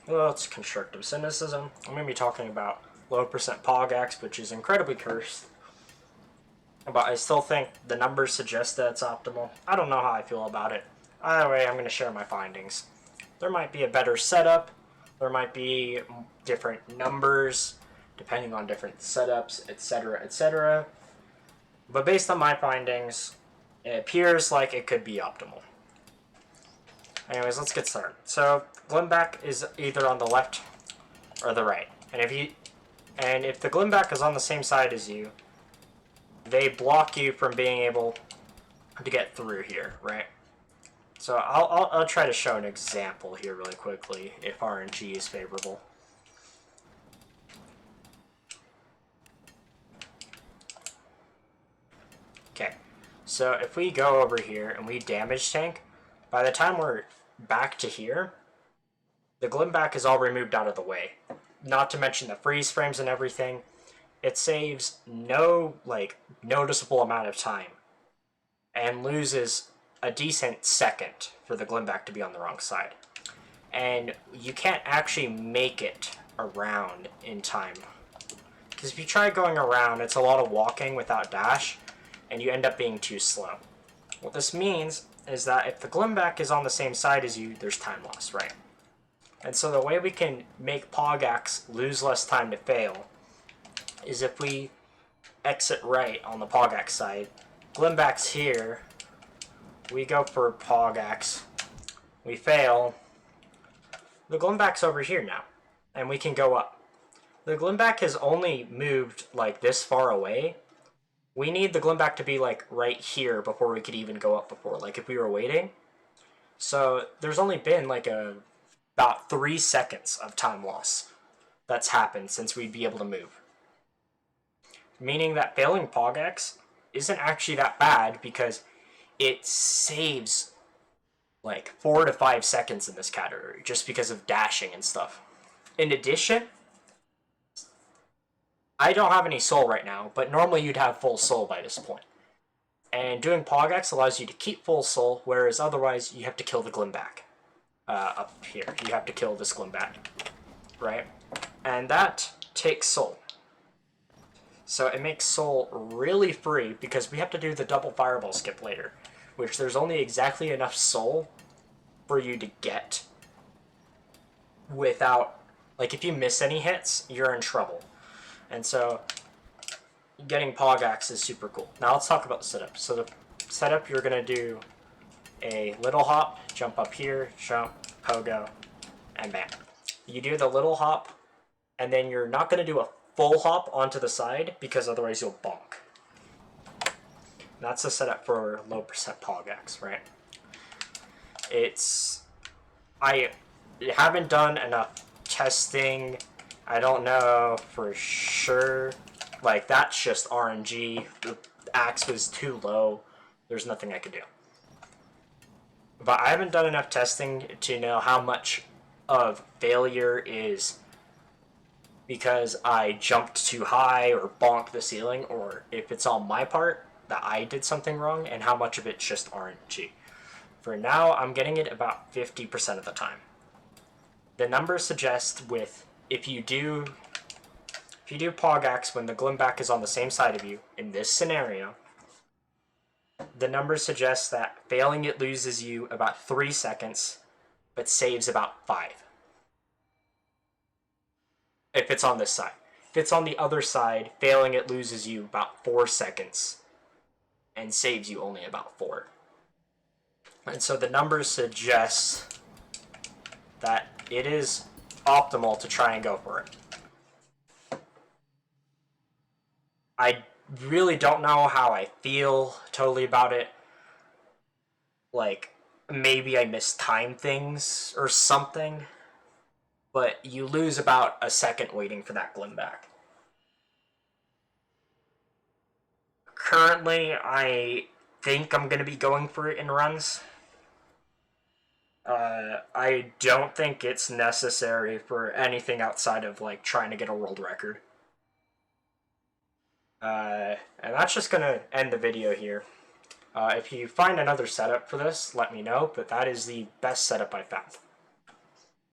well, it's constructive cynicism. I'm going to be talking about low percent Pogaxe, which is incredibly cursed. But I still think the numbers suggest that it's optimal. I don't know how I feel about it. Either way, I'm going to share my findings. There might be a better setup. There might be different numbers depending on different setups, etc., etc. But based on my findings, it appears like it could be optimal. Anyways, let's get started. So, Glimback is either on the left or the right. And if the Glimback is on the same side as you, they block you from being able to get through here, right? So I'll try to show an example here really quickly if RNG is favorable. Okay, so if we go over here and we damage tank, by the time we're back to here, the Glimback is all removed out of the way. Not to mention the freeze frames and everything. It saves no, noticeable amount of time and loses a decent second for the Glimback to be on the wrong side. And you can't actually make it around in time. Because if you try going around, it's a lot of walking without dash, and you end up being too slow. What this means is that if the Glimback is on the same side as you, there's time loss, right? And so the way we can make Pogaxe lose less time to fail is if we exit right on the Pogaxe side, Glimback's here, we go for Pogaxe, we fail, the Glimback's over here now, and we can go up. The Glimback has only moved like this far away. We need the Glimback to be like right here before we could even go up before, like if we were waiting. So there's only been like about 3 seconds of time loss that's happened since we'd be able to move. Meaning that failing Pogaxe isn't actually that bad because it saves like 4 to 5 seconds in this category just because of dashing and stuff. In addition, I don't have any soul right now, but normally you'd have full soul by this point. And doing Pogaxe allows you to keep full soul, whereas otherwise you have to kill the Glimback. Up here, you have to kill this Glimback, right? And that takes soul. So it makes soul really free because we have to do the double fireball skip later, which there's only exactly enough soul for you to get without, like if you miss any hits, you're in trouble. And so getting Pogaxe is super cool. Now let's talk about the setup. So the setup, you're going to do a little hop, jump up here, jump, pogo, and bam. You do the little hop, and then you're not going to do a full hop onto the side because otherwise you'll bonk. That's the setup for low percent Pogaxe, right? I haven't done enough testing. I don't know for sure. Like, that's just RNG. The axe was too low. There's nothing I could do. But I haven't done enough testing to know how much of failure is because I jumped too high or bonked the ceiling, or if it's on my part that I did something wrong, and how much of it's just RNG. For now, I'm getting it about 50% of the time. The numbers suggest if you do Pogaxe when the Glimback is on the same side of you, in this scenario, the numbers suggest that failing it loses you about 3 seconds, but saves about 5. If it's on this side. If it's on the other side, failing it loses you about 4 seconds, and saves you only about 4. And so the numbers suggest that it is optimal to try and go for it. I really don't know how I feel totally about it. Like, maybe I mistimed things or something, but you lose about a second waiting for that Glimback. Currently, I think I'm going to be going for it in runs. I don't think it's necessary for anything outside of, like, trying to get a world record. And that's just going to end the video here. If you find another setup for this, let me know, but that is the best setup I found.